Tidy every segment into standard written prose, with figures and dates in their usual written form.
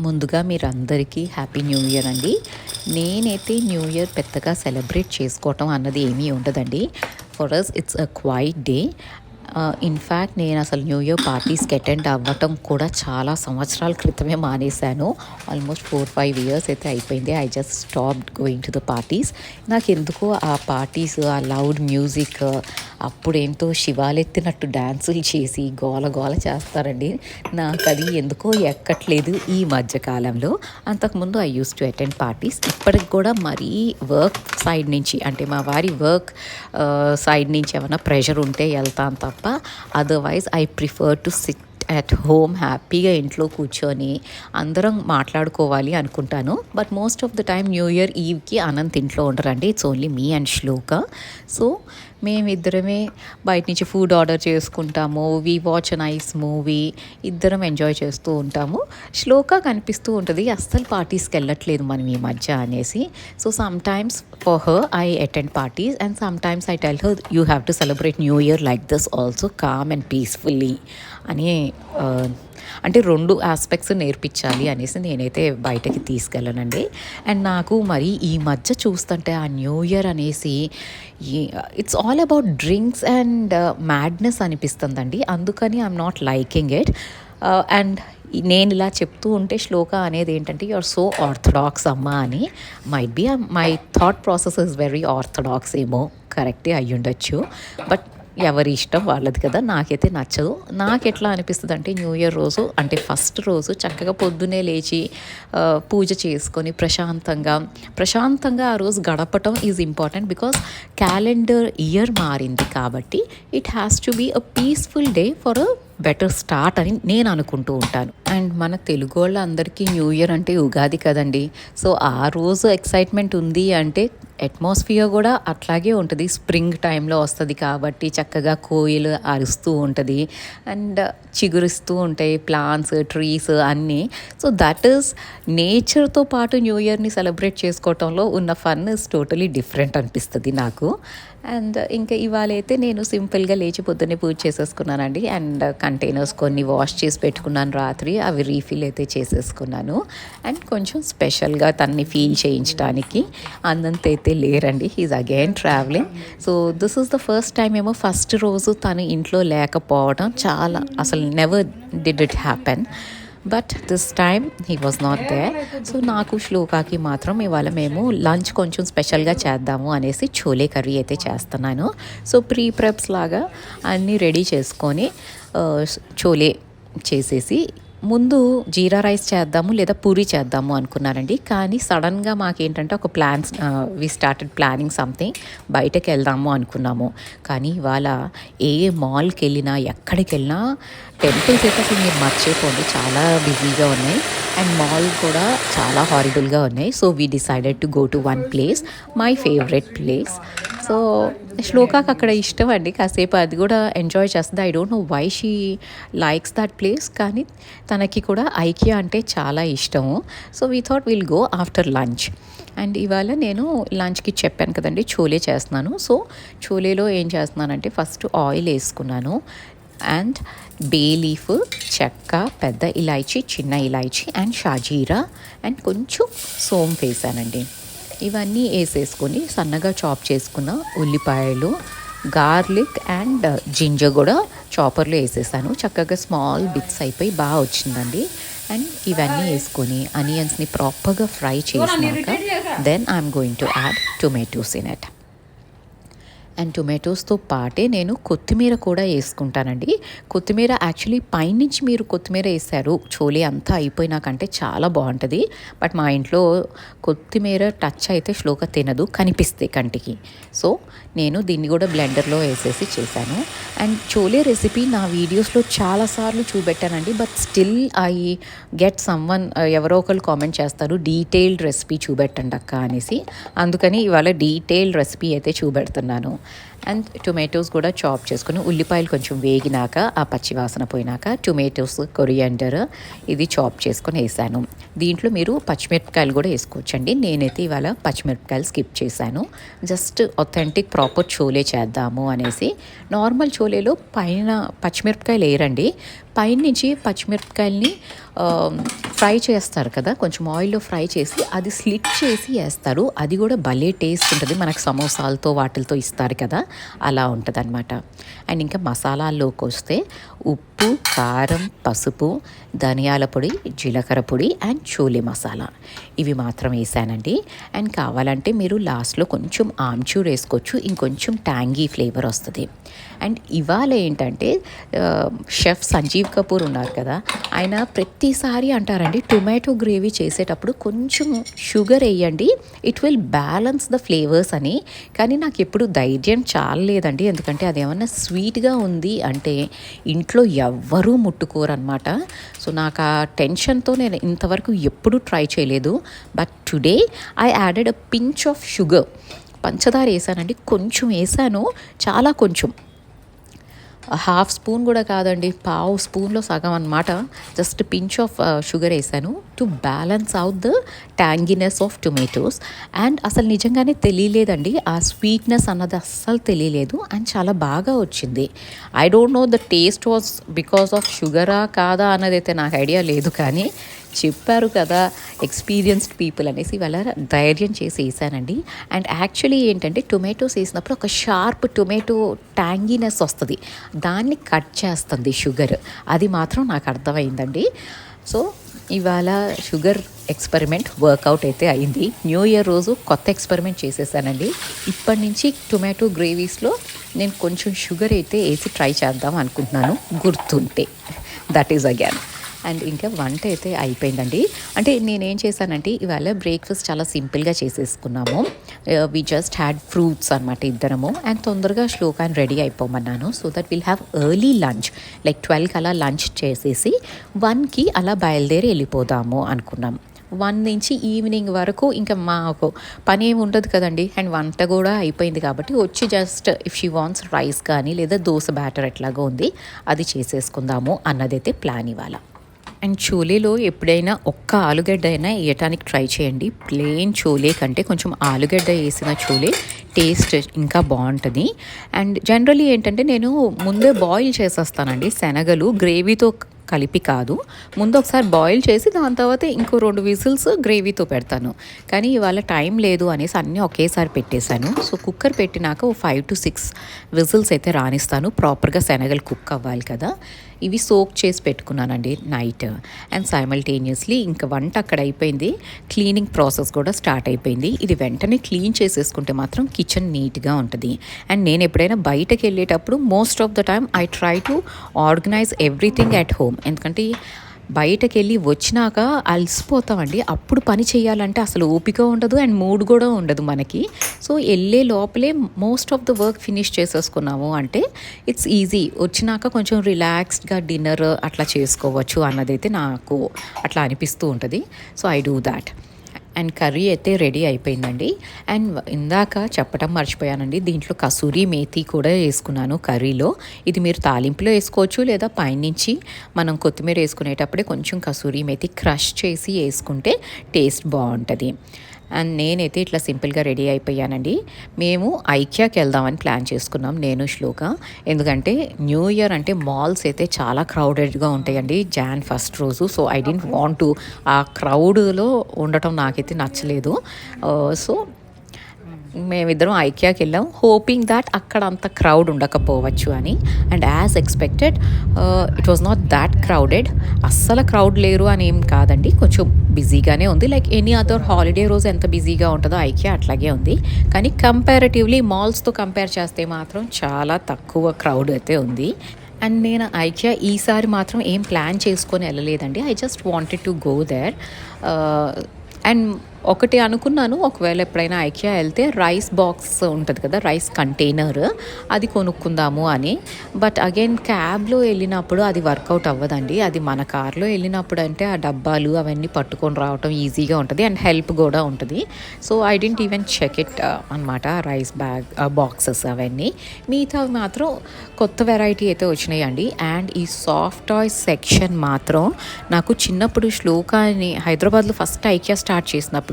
ముందుగా మీరందరికీ happy new year అండి. నేనైతే న్యూ ఇయర్ పెద్దగా సెలబ్రేట్ చేసుకోవటం అన్నది ఏమీ ఉండదండి. For us it's a quiet day. In fact నేను అసలు న్యూ ఇయర్ పార్టీస్కి అటెండ్ అవ్వటం కూడా చాలా సంవత్సరాల క్రితమే మానేశాను. ఆల్మోస్ట్ 4-5 ఇయర్స్ అయితే అయిపోయింది. I just stopped going to the parties. నాకు ఎందుకో ఆ పార్టీస్, ఆ లౌడ్ మ్యూజిక్, అప్పుడేంటో శివాలెత్తినట్టు డ్యాన్సులు చేసి గోల గోల చేస్తారండి. నాకు అది ఎందుకో ఎక్కట్లేదు ఈ మధ్యకాలంలో. అంతకుముందు I use to attend parties. ఇప్పటికి కూడా మరీ వర్క్ సైడ్ నుంచి, అంటే మా వారి వర్క్ సైడ్ నుంచి ఏమైనా ప్రెషర్ ఉంటే వెళ్తాను తప్ప, otherwise I prefer to sit at home. హ్యాపీగా ఇంట్లో కూర్చొని అందరం మాట్లాడుకోవాలి అనుకుంటాను. But most of the time new year ఈవ్కి అనంత్ ఇంట్లో ఉండరండి. It's only me and Shloka. So మేమిద్దరమే బయట నుంచి ఫుడ్ ఆర్డర్ చేసుకుంటాము. We watch a nice movie, ఇద్దరం ఎంజాయ్ చేస్తూ ఉంటాము. శ్లోక కనిపిస్తూ ఉంటుంది, అస్సలు పార్టీస్కి వెళ్ళట్లేదు మనం ఈ మధ్య అనేసి. So sometimes for her I attend parties and sometimes I tell her you have to celebrate new year like this also, calm and peacefully అని. అంటే 2 ఆస్పెక్ట్స్ నేర్పించాలి అనేసి నేనైతే బయటకి తీసుకెళ్ళనండి. అండ్ నాకు మరి ఈ మధ్య చూస్తుంటే ఆ న్యూ ఇయర్ అనేసి it's all about drinks and madness అనిపిస్తుందండి. అందుకని I'm not liking it. And నేను ఇలా చెప్తూ ఉంటే శ్లోక అనేది ఏంటంటే యు ఆర్ సో ఆర్థడాక్స్ అమ్మా అని. Might be my thought process is very orthodox ఏమో, కరెక్టే అయ్యుండొచ్చు. బట్ ఎవరి ఇష్టం వాళ్ళది కదా. నాకైతే నచ్చదు. నాకు ఎట్లా అనిపిస్తుంది అంటే న్యూ ఇయర్ రోజు, అంటే ఫస్ట్ రోజు చక్కగా పొద్దునే లేచి పూజ చేసుకొని ప్రశాంతంగా ఆ రోజు గడపటం is important. Because calendar year మారింది కాబట్టి it has to be a peaceful day for a better start అని నేను అనుకుంటూ ఉంటాను. అండ్ మన తెలుగు వాళ్ళందరికీ న్యూ ఇయర్ అంటే ఉగాది కదండి. సో ఆ రోజు ఎక్సైట్మెంట్ ఉంది అంటే అట్మాస్ఫియర్ కూడా అట్లాగే ఉంటుంది. స్ప్రింగ్ టైంలో వస్తుంది కాబట్టి చక్కగా కోయిలు అరుస్తూ ఉంటుంది అండ్ చిగురిస్తూ ఉంటాయి ప్లాంట్స్, ట్రీస్ అన్నీ. సో దట్ ఈస్ నేచర్తో పాటు న్యూ ఇయర్ని సెలబ్రేట్ చేసుకోవటంలో ఉన్న ఫన్ ఇస్ టోటలీ డిఫరెంట్ అనిపిస్తుంది నాకు. అండ్ ఇంకా ఇవాళ అయితే నేను సింపుల్గా లేచి పొద్దున్నే పూజ చేసేసుకున్నానండి. అండ్ కంటైనర్స్ కొన్ని వాష్ చేసి పెట్టుకున్నాను రాత్రి, అవి రీఫిల్ అయితే చేసేసుకున్నాను. అండ్ కొంచెం స్పెషల్గా తన్ని ఫీల్ చేయించడానికి అన్నంత అయితే లేరండి, he is again travelling. So this is the first time ఏమో ఫస్ట్ రోజు తను ఇంట్లో లేకపోవడం చాలా, అసలు never did it happen. But this time he was not there. So నాకు శ్లోకాకి మాత్రం ఇవాళ మేము లంచ్ కొంచెం స్పెషల్గా చేద్దాము అనేసి చోలే కర్రీ అయితే చేస్తున్నాను. సో ప్రెప్స్ లాగా అన్నీ రెడీ చేసుకొని చోలే చేసేసి ముందు జీరా రైస్ చేద్దాము లేదా పూరి చేద్దాము అనుకున్నారండి. కానీ సడన్గా మాకేంటంటే ఒక వి స్టార్టెడ్ ప్లానింగ్ సంథింగ్, బయటకు వెళ్దాము అనుకున్నాము. కానీ ఇవాళ ఏ మాల్కి వెళ్ళినా ఎక్కడికి వెళ్ళినా టెంపుల్స్ అయితే అసలు మీరు మర్చిపోండి, చాలా బిజీగా ఉన్నాయి. అండ్ మాల్ కూడా చాలా హారిబుల్గా ఉన్నాయి. So we decided to go to one place, my favourite place. So శ్లోకాకి అక్కడ ఇష్టం అండి, కాసేపు అది కూడా ఎంజాయ్ చేస్తుంది. I don't know why she likes that place, కానీ తనకి కూడా ఐకియా అంటే చాలా ఇష్టము. So we thought will go after lunch. And ఇవాళ నేను లంచ్కి చెప్పాను కదండి చోలే చేస్తున్నాను. సో చోలేలో ఏం చేస్తున్నానంటే ఫస్ట్ ఆయిల్ వేసుకున్నాను అండ్ బే లీఫ్, చెక్క, పెద్ద ఇలాయచీ, చిన్న ఇలాయచీ అండ్ షాజీరా అండ్ కొంచెం సోంపు వేసానండి. ఇవన్నీ వేసేసుకొని సన్నగా చాప్ చేసుకున్న ఉల్లిపాయలు, గార్లిక్ అండ్ జింజర్ కూడా చాపర్లో వేసేసాను. చక్కగా స్మాల్ బిట్స్ అయిపోయి బాగా వచ్చిందండి. అండ్ ఇవన్నీ వేసుకొని ఆనియన్స్ని ప్రాపర్గా ఫ్రై చేసినాక then I'm going to add tomatoes in it. And టొమాటోస్తో పాటే నేను కొత్తిమీర కూడా వేసుకుంటానండి. కొత్తిమీర యాక్చువల్లీ పైనుంచి మీరు కొత్తిమీర వేసారు చోలే అంతా అయిపోయినాకంటే చాలా బాగుంటుంది. బట్ మా ఇంట్లో కొత్తిమీర టచ్ అయితే శ్లోక తినదు, కనిపిస్తే కంటికి. సో నేను దీన్ని కూడా బ్లెండర్లో వేసేసి చేశాను. అండ్ చోలే రెసిపీ నా వీడియోస్లో చాలాసార్లు చూపెట్టానండి. But still I get someone, ఎవరో ఒకరు కామెంట్ చేస్తారు డీటెయిల్డ్ రెసిపీ చూపెట్టండి అక్క అనేసి. అందుకని ఇవాళ డీటెయిల్డ్ రెసిపీ అయితే చూపెడుతున్నాను. అండ్ టొమాటోస్ కూడా చాప్ చేసుకుని, ఉల్లిపాయలు కొంచెం వేగినాక ఆ పచ్చివాసన పోయినాక టొమాటోస్, కొరియాండర్ ఇది చాప్ చేసుకొని వేసాను. దీంట్లో మీరు పచ్చిమిరపకాయలు కూడా వేసుకోవచ్చండి. నేనైతే ఇవాళ పచ్చిమిరపకాయలు స్కిప్ చేశాను. జస్ట్ ఆథెంటిక్ ప్రాపర్ చోలే చేద్దాము అనేసి. నార్మల్ చోలేలో పైన పచ్చిమిరపకాయలు వేయరండి, పైనుంచి పచ్చిమిరపకాయలని ఫ్రై చేస్తారు కదా, కొంచెం ఆయిల్లో ఫ్రై చేసి అది స్లిట్ చేసి వేస్తారు. అది కూడా భలే టేస్ట్ ఉంటుంది, మనకు సమోసాలతో వాటిలతో ఇస్తారు కదా, అలా ఉంటుంది అనమాట. అండ్ ఇంకా మసాలాల్లోకి వస్తే ఉప్పు, కారం, పసుపు, ధనియాల పొడి, జీలకర్ర పొడి అండ్ చోలే మసాలా ఇవి మాత్రం వేసానండి. అండ్ కావాలంటే మీరు లాస్ట్లో కొంచెం ఆమ్చూర్ వేసుకోవచ్చు, ఇంకొంచెం ట్యాంగీ ఫ్లేవర్ వస్తుంది. అండ్ ఇవాళ ఏంటంటే షెఫ్ సంజీవ్ కపూర్ ఉన్నారు కదా, ఆయన ప్రతిసారి అంటారండి టొమాటో గ్రేవీ చేసేటప్పుడు కొంచెం షుగర్ వేయండి, it will balance the flavours అని. కానీ నాకు ఎప్పుడు ధైర్యం చాలలేదండి, ఎందుకంటే అది ఏమన్నా స్వీట్గా ఉంది అంటే ఇంట్లో ఎవ్వరూ ముట్టుకోరనమాట. సో నాకు ఆ టెన్షన్తో నేను ఇంతవరకు ఎప్పుడూ ట్రై చేయలేదు. But today I added a pinch of sugar, పంచదార వేసానండి, కొంచెం వేసాను, చాలా కొంచెం, హాఫ్ స్పూన్ కూడా కాదండి, పావు స్పూన్లో సగం అనమాట, జస్ట్ పించ్ ఆఫ్ షుగర్ వేసాను to balance out the tanginess of tomatoes. And అసలు నిజంగానే తెలియలేదండి, ఆ స్వీట్నెస్ అన్నది అస్సలు తెలియలేదు అండ్ చాలా బాగా వచ్చింది. I don't know the taste was because of షుగరా కాదా అన్నది అయితే నాకు ఐడియా లేదు, కానీ చెప్పారు కదా ఎక్స్పీరియన్స్డ్ పీపుల్ అనేసి వాళ్ళ ధైర్యం చేసి వేసానండి. అండ్ యాక్చువల్లీ ఏంటంటే టొమాటోస్ వేసినప్పుడు ఒక షార్ప్ టొమాటో ట్యాంగీనెస్ వస్తుంది, దాన్ని కట్ చేస్తుంది షుగర్, అది మాత్రం నాకు అర్థమైందండి. సో ఇవాళ షుగర్ ఎక్స్పెరిమెంట్ వర్కౌట్ అయితే అయింది. న్యూ ఇయర్ రోజు కొత్త ఎక్స్పెరిమెంట్ చేసేసానండి. ఇప్పటి నుంచి టొమాటో గ్రేవీస్లో నేను కొంచెం షుగర్ అయితే వేసి ట్రై చేద్దాం అనుకుంటున్నాను, గుర్తుంటే. That is again. అండ్ ఇంకా వంట అయితే అయిపోయిందండి. అంటే నేనేం చేశానంటే ఇవాళ బ్రేక్ఫాస్ట్ చాలా సింపుల్గా చేసేసుకున్నాము. వి జస్ట్ హ్యాడ్ ఫ్రూట్స్ అనమాట ఇద్దరము. అండ్ తొందరగా శ్లోకాన్ని రెడీ అయిపోమన్నాను, so that will have early lunch, like 12కి అలా లంచ్ చేసేసి 1కి అలా బయలుదేరి వెళ్ళిపోదాము అనుకున్నాం. 1 నుంచి ఈవినింగ్ వరకు ఇంకా మాకు పని ఏమి ఉండదు కదండి. అండ్ వంట కూడా అయిపోయింది కాబట్టి వచ్చి just if she wants rice కానీ లేదా దోశ బ్యాటర్ ఎట్లాగో ఉంది అది చేసేసుకుందాము అన్నదైతే ప్లాన్ ఇవాళ. అండ్ చోలేలో ఎప్పుడైనా ఒక్క ఆలుగడ్డ అయినా వేయటానికి ట్రై చేయండి. ప్లెయిన్ చోలే కంటే కొంచెం ఆలుగడ్డ వేసిన చోలే టేస్ట్ ఇంకా బాగుంటుంది. అండ్ జనరలీ ఏంటంటే నేను ముందే బాయిల్ చేసేస్తానండి శనగలు, గ్రేవీతో కలిపి కాదు, ముందు ఒకసారి బాయిల్ చేసి దాని తర్వాత ఇంకో 2 విజిల్స్ గ్రేవీతో పెడతాను. కానీ ఇవాళ టైం లేదు అనేసి అన్నీ ఒకేసారి పెట్టేశాను. సో కుక్కర్ పెట్టినాక 5 to 6 విజిల్స్ అయితే రానిస్తాను, ప్రాపర్గా శనగలు కుక్ అవ్వాలి కదా. ఇవి సోక్ చేసి పెట్టుకున్నానండి నైట్. అండ్ సైమల్టేనియస్లీ ఇంకా వంట అక్కడ అయిపోయింది, క్లీనింగ్ ప్రాసెస్ కూడా స్టార్ట్ అయిపోయింది. ఇది వెంటనే క్లీన్ చేసేసుకుంటే మాత్రం కిచెన్ నీట్గా ఉంటుంది. అండ్ నేను ఎప్పుడైనా బయటకు వెళ్ళేటప్పుడు most of the time I try to organise everything at home, ఎందుకంటే బయటకు వెళ్ళి వచ్చినాక అలసిపోతామండి, అప్పుడు పని చేయాలంటే అసలు ఓపిక ఉండదు అండ్ మూడ్ కూడా ఉండదు మనకి. సో వెళ్ళే లోపలే most of the work finish చేసేసుకున్నాము అంటే ఇట్స్ ఈజీ, వచ్చినాక కొంచెం రిలాక్స్డ్గా డిన్నర్ అట్లా చేసుకోవచ్చు అన్నదైతే నాకు అట్లా అనిపిస్తూ ఉంటుంది. So I do that. And curry అయితే రెడీ అయిపోయిందండి. అండ్ ఇందాక చెప్పడం మర్చిపోయానండి, దీంట్లో కసూరి మేతి కూడా వేసుకున్నాను కర్రీలో. ఇది మీరు తాలింపులో వేసుకోవచ్చు, లేదా పైనుంచి మనం కొత్తిమీర వేసుకునేటప్పుడే కొంచెం కసూరి మేతి క్రష్ చేసి వేసుకుంటే టేస్ట్ బాగుంటుంది. అండ్ నేనైతే ఇట్లా సింపుల్గా రెడీ అయిపోయానండి. మేము ఐక్యాకి వెళ్దామని ప్లాన్ చేసుకున్నాం నేను శ్లోక, ఎందుకంటే న్యూ ఇయర్ అంటే మాల్స్ అయితే చాలా క్రౌడెడ్గా ఉంటాయండి Jan 1st రోజు. So I don't want to ఆ క్రౌడ్లో ఉండటం నాకైతే నచ్చలేదు. సో మేమిద్దరం ఐకియాకి వెళ్ళాం, హోపింగ్ దాట్ అక్కడ అంత క్రౌడ్ ఉండకపోవచ్చు అని. And as expected it was not that crowded. అస్సలు క్రౌడ్ లేరు అని ఏం కాదండి, కొంచెం బిజీగానే ఉంది. లైక్ ఎనీ అదర్ హాలిడే రోజు ఎంత బిజీగా ఉంటుందో ఐకియా అట్లాగే ఉంది. కానీ కంపారిటివ్లీ మాల్స్తో కంపేర్ చేస్తే మాత్రం చాలా తక్కువ క్రౌడ్ అయితే ఉంది. అండ్ నేను ఐకియా ఈసారి మాత్రం ఏం ప్లాన్ చేసుకొని వెళ్ళలేదండి, I just wanted to go there. And ఒకటి అనుకున్నాను, ఒకవేళ ఎప్పుడైనా ఐకియా వెళ్తే రైస్ బాక్స్ ఉంటుంది కదా, రైస్ కంటైనర్, అది కొనుక్కుందాము అని. బట్ అగైన్ క్యాబ్లో వెళ్ళినప్పుడు అది వర్కౌట్ అవ్వదండి. అది మన కార్లో వెళ్ళినప్పుడు అంటే ఆ డబ్బాలు అవన్నీ పట్టుకొని రావటం ఈజీగా ఉంటుంది అండ్ హెల్ప్ కూడా ఉంటుంది. So I didn't even check it అనమాట, రైస్ బ్యాగ్ బాక్సెస్ అవన్నీ. మిగతా మాత్రం కొత్త వెరైటీ అయితే వచ్చినాయండి. అండ్ ఈ సాఫ్ట్ టాయ్స్ సెక్షన్ మాత్రం నాకు చిన్నప్పుడు శ్లోకాని హైదరాబాద్లో ఫస్ట్ ఐకియా స్టార్ట్ చేసినప్పుడు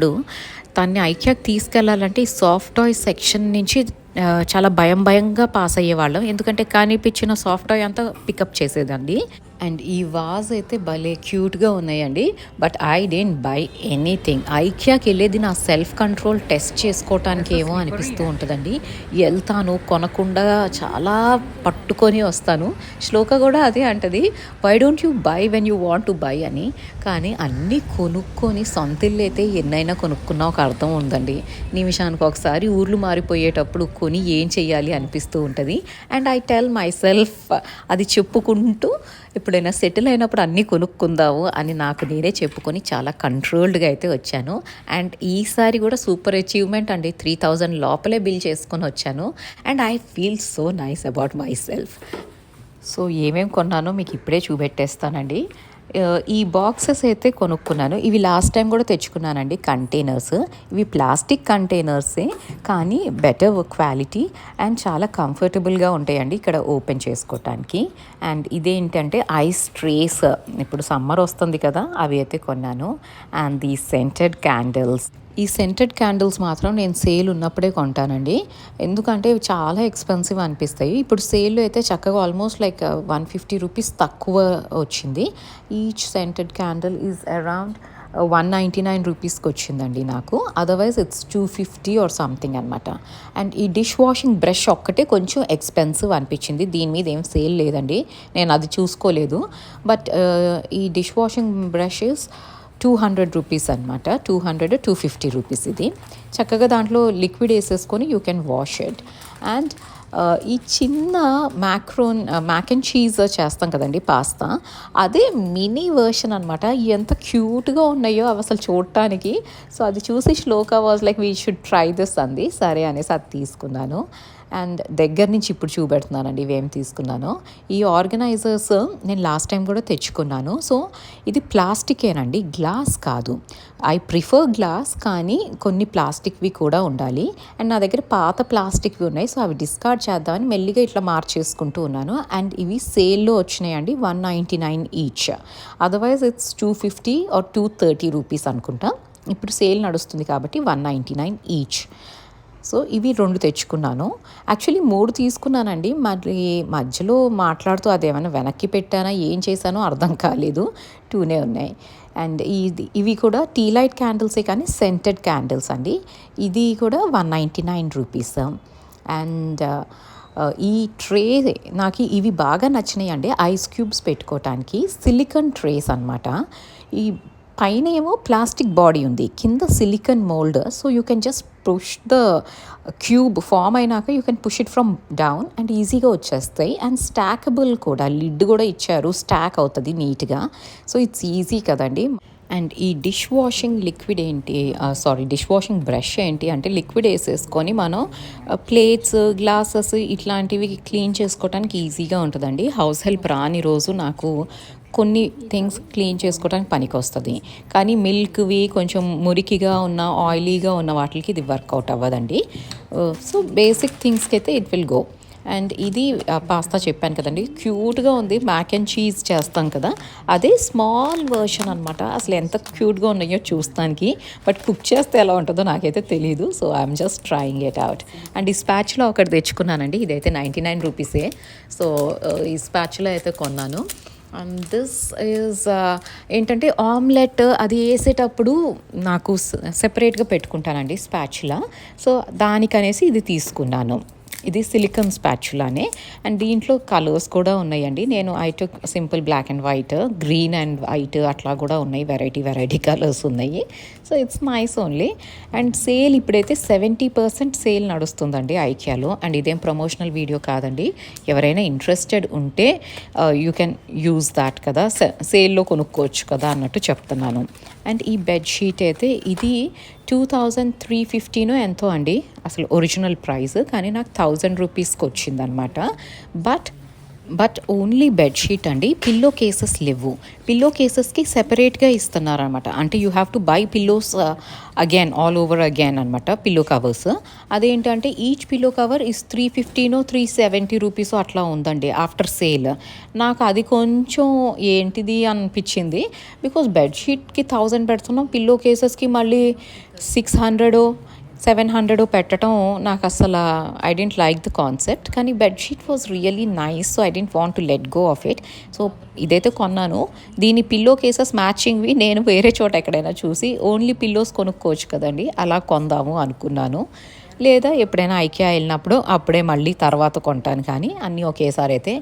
తన్ని ఐకియాకి తీసుకెళ్లాలంటే ఈ సాఫ్ట్ టాయ్స్ సెక్షన్ నుంచి చాలా భయంగా పాస్ అయ్యేవాళ్ళం, ఎందుకంటే కనిపించిన సాఫ్ట్ టాయ్ అంతా పికప్ చేసేదండి. అండ్ ఈ వాజ్ అయితే భలే క్యూట్గా ఉన్నాయండి. But I didn't buy anything. ఐకియాకి వెళ్ళేది నా సెల్ఫ్ కంట్రోల్ టెస్ట్ చేసుకోవటానికి ఏమో అనిపిస్తూ ఉంటుందండి. వెళ్తాను, కొనకుండా చాలా పట్టుకొని వస్తాను. శ్లోక కూడా అదే అంటది, why don't you buy when you want to buy అని. కానీ అన్నీ కొనుక్కొని సొంత ఇల్లు అయితే ఎన్నైనా కొనుక్కున్నా ఒక అర్థం ఉందండి. నిమిషానికి ఒకసారి ఊర్లు మారిపోయేటప్పుడు కొని ఏం చెయ్యాలి అనిపిస్తూ ఉంటుంది. And I tell my self, అది చెప్పుకుంటూ ఎప్పుడైనా సెటిల్ అయినప్పుడు అన్నీ కొనుక్కుందాము అని నాకు నేనే చెప్పుకొని చాలా కంట్రోల్డ్గా అయితే వచ్చాను. అండ్ ఈసారి కూడా సూపర్ అచీవ్మెంట్ అండి. 3000 లోపలే బిల్ చేసుకొని వచ్చాను. And I feel so nice about my self. So ఏమేమి కొన్నానో మీకు ఇప్పుడే చూపెట్టేస్తానండి. ఈ బాక్సెస్ అయితే కొనుక్కున్నాను. ఇవి లాస్ట్ టైం కూడా తెచ్చుకున్నానండి, కంటైనర్స్. ఇవి ప్లాస్టిక్ కంటైనర్సే కానీ బెటర్ క్వాలిటీ అండ్ చాలా కంఫర్టబుల్గా ఉంటాయండి ఇక్కడ ఓపెన్ చేసుకోవటానికి. అండ్ ఇదేంటంటే ఐస్ ట్రేస్, ఇప్పుడు సమ్మర్ వస్తుంది కదా, అవి అయితే కొన్నాను. And the scented candles. ఈ సెంటెడ్ క్యాండిల్స్ మాత్రం నేను సేల్ ఉన్నప్పుడే కొంటానండి. ఎందుకంటే ఇవి చాలా ఎక్స్పెన్సివ్ అనిపిస్తాయి. ఇప్పుడు సేల్లో అయితే చక్కగా ఆల్మోస్ట్ లైక్ 150 రూపీస్ తక్కువ వచ్చింది. Each scented candle is around 199 రూపీస్కి వచ్చిందండి నాకు. అదర్వైజ్ ఇట్స్ 250 ఆర్ సంథింగ్ అనమాట. అండ్ ఈ డిష్ వాషింగ్ బ్రష్ ఒక్కటే కొంచెం ఎక్స్పెన్సివ్ అనిపించింది. దీని మీద ఏం సేల్ లేదండి, నేను అది చూసుకోలేదు. బట్ ఈ డిష్ వాషింగ్ బ్రషెస్ 200 రూపీస్ అనమాట. 250 రూపీస్. ఇది చక్కగా దాంట్లో లిక్విడ్ వేసేసుకొని you can wash it. And ఈ చిన్న మ్యాక్ అండ్ చీజ్ చేస్తాం కదండి, పాస్తా, అదే మినీ వర్షన్ అనమాట. ఎంత క్యూట్గా ఉన్నాయో అవి అసలు చూడటానికి. సో అది చూసి Shloka was like we should try this అంది. సరే అనేసి అది తీసుకున్నాను. అండ్ దగ్గర నుంచి ఇప్పుడు చూపెడుతున్నానండి ఇవేం తీసుకున్నానో. ఈ ఆర్గనైజర్స్ నేను లాస్ట్ టైం కూడా తెచ్చుకున్నాను. సో ఇది ప్లాస్టికేనండి, గ్లాస్ కాదు. ఐ ప్రిఫర్ గ్లాస్, కానీ కొన్ని ప్లాస్టిక్వి కూడా ఉండాలి. అండ్ నా దగ్గర పాత ప్లాస్టిక్వి ఉన్నాయి. సో అవి డిస్కార్డ్ చేద్దామని మెల్లిగా ఇట్లా మార్చేసుకుంటూ ఉన్నాను. అండ్ ఇవి సేల్లో వచ్చినాయండి, 199 each. Otherwise it's 250 or 230 rupees అనుకుంటా. ఇప్పుడు సేల్ నడుస్తుంది కాబట్టి 199 ఈచ్. సో ఇవి 2 తెచ్చుకున్నాను. యాక్చువల్లీ 3 తీసుకున్నానండి. మరి మధ్యలో మాట్లాడుతూ అదేమైనా వెనక్కి పెట్టానా ఏం చేశానో అర్థం కాలేదు. 2నే ఉన్నాయి. అండ్ ఇవి కూడా టీ లైట్ క్యాండిల్సే కానీ సెంటెడ్ క్యాండిల్స్ అండి. ఇది కూడా 199 రూపీస్. అండ్ ఈ ట్రే నాకు ఇవి బాగా నచ్చినాయి అండి. ఐస్ క్యూబ్స్ పెట్టుకోవటానికి సిలికాన్ ట్రేస్ అనమాట. ఈ పైన ఏమో ప్లాస్టిక్ బాడీ ఉంది, కింద silicone mould. So you can just push the cube form అయినాక you can push it from down and ఈజీగా వచ్చేస్తాయి. అండ్ స్టాకబుల్ కూడా, లిడ్ కూడా ఇచ్చారు, స్టాక్ అవుతుంది నీట్గా. సో ఇట్స్ ఈజీ కదండి. అండ్ ఈ డిష్ వాషింగ్ లిక్విడ్ ఏంటి, డిష్ వాషింగ్ బ్రష్ ఏంటి అంటే లిక్విడ్ వేసేసుకొని మనం ప్లేట్స్, గ్లాసెస్ ఇట్లాంటివి క్లీన్ చేసుకోవడానికి ఈజీగా ఉంటుందండి. హౌస్ హెల్ప్ రాని రోజు నాకు కొన్ని థింగ్స్ క్లీన్ చేసుకోవడానికి పనికి వస్తుంది. కానీ మిల్క్వి కొంచెం మురికిగా ఉన్న, ఆయిలీగా ఉన్న వాటికి ఇది వర్కౌట్ అవ్వదండి. సో బేసిక్ థింగ్స్కి అయితే ఇట్ విల్ గో. అండ్ ఇది పాస్తా చెప్పాను కదండి, క్యూట్గా ఉంది. మ్యాక్ అండ్ చీజ్ చేస్తాం కదా, అదే స్మాల్ వర్షన్ అనమాట. అసలు ఎంత క్యూట్గా ఉన్నాయో చూస్తానికి, బట్ కుక్ చేస్తే ఎలా ఉంటుందో నాకైతే తెలీదు. So I'm just trying it out. And ఈ స్పాచ్లో ఒకటి తెచ్చుకున్నానండి, ఇదైతే 99 రూపీసే. సో ఈ స్పాచ్లో అయితే కొన్నాను. అండ్ దిస్ ఈజ్ ఏంటంటే ఆమ్లెట్ అది వేసేటప్పుడు నాకు సెపరేట్గా పెట్టుకుంటానండి స్పాచులా. సో దానికనేసి ఇది తీసుకున్నాను. ఇది సిలికాన్ స్పాచులానే. అండ్ దీంట్లో కలర్స్ కూడా ఉన్నాయండి. నేను I took simple black and white, green and white అట్లా కూడా ఉన్నాయి. వెరైటీ కలర్స్ ఉన్నాయి. So it's nice only. And sale ఇప్పుడైతే 70% సేల్ నడుస్తుందండి ఐకియాలో. అండ్ ఇదేం ప్రమోషనల్ వీడియో కాదండి, ఎవరైనా ఇంట్రెస్టెడ్ ఉంటే యూ కెన్ యూజ్ దాట్ కదా, సేల్లో కొనుక్కోవచ్చు కదా అన్నట్టు చెప్తున్నాను. అండ్ ఈ బెడ్షీట్ అయితే ఇది 2350 ఎంతో అండి అసలు ఒరిజినల్ ప్రైస్, కానీ నాకు 1000 రూపీస్కి వచ్చిందనమాట. బట్ ఓన్లీ బెడ్షీట్ అండి, పిల్లో కేసెస్ లేవు. పిల్లో కేసెస్కి సెపరేట్గా ఇస్తున్నారనమాట. అంటే you have to buy pillows again, all over again అనమాట పిల్లో కవర్స్. అదేంటంటే each pillow cover is 350 370 rupees అట్లా ఉందండి ఆఫ్టర్ సేల్. నాకు అది కొంచెం ఏంటిది అనిపించింది. బికాజ్ బెడ్షీట్కి 1000 పెడుతున్నాం, పిల్లో కేసెస్కి మళ్ళీ 600 700 పెట్టడం నాకు అసలు I didn't like the concept. కానీ bedsheet was really nice. So I didn't want to let go of it. So ఇదైతే కొన్నాను. దీని పిల్లో కేసెస్ మ్యాచింగ్వి నేను వేరే చోట ఎక్కడైనా చూసి ఓన్లీ పిల్లోస్ కొనుక్కోవచ్చు కదండి, అలా కొందాము అనుకున్నాను. లేదా ఎప్పుడైనా ఐకియా వెళ్ళినప్పుడు అప్పుడే మళ్ళీ తర్వాత కొంటాను. కానీ అన్నీ ఒకేసారి అయితే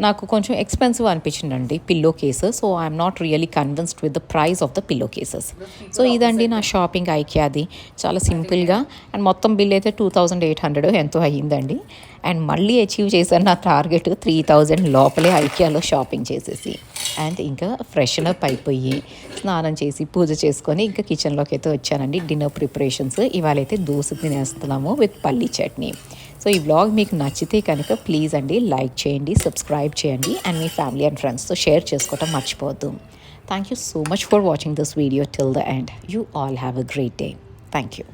నాకు కొంచెం ఎక్స్పెన్సివ్ అనిపించిందండి pillow case. So I'm not really convinced with the price of the pillow cases. So ఇదండి నా షాపింగ్ ఐకియాది. చాలా సింపుల్గా అండ్ మొత్తం బిల్ అయితే 2800 ఎంతో అయ్యిందండి. అండ్ మళ్ళీ అచీవ్ చేశాను నా టార్గెట్ 3000 లోపలే ఐకియాలో షాపింగ్ చేసేసి. అండ్ ఇంకా ఫ్రెషన్ అప్ అయిపోయి స్నానం చేసి పూజ చేసుకొని ఇంకా కిచెన్లోకి అయితే వచ్చానండి. డిన్నర్ ప్రిపరేషన్స్ ఇవాళైతే దోశ తినేస్తున్నాము విత్ పల్లీ చట్నీ. సో ఈ వ్లాగ్ మీకు నచ్చితే కనుక ప్లీజ్ అండి లైక్ చేయండి, సబ్స్క్రైబ్ చేయండి అండ్ మీ ఫ్యామిలీ అండ్ ఫ్రెండ్స్తో షేర్ చేసుకోవటం మర్చిపోవద్దు. Thank you so much for watching this video till the end. You all have a great day. Thank you.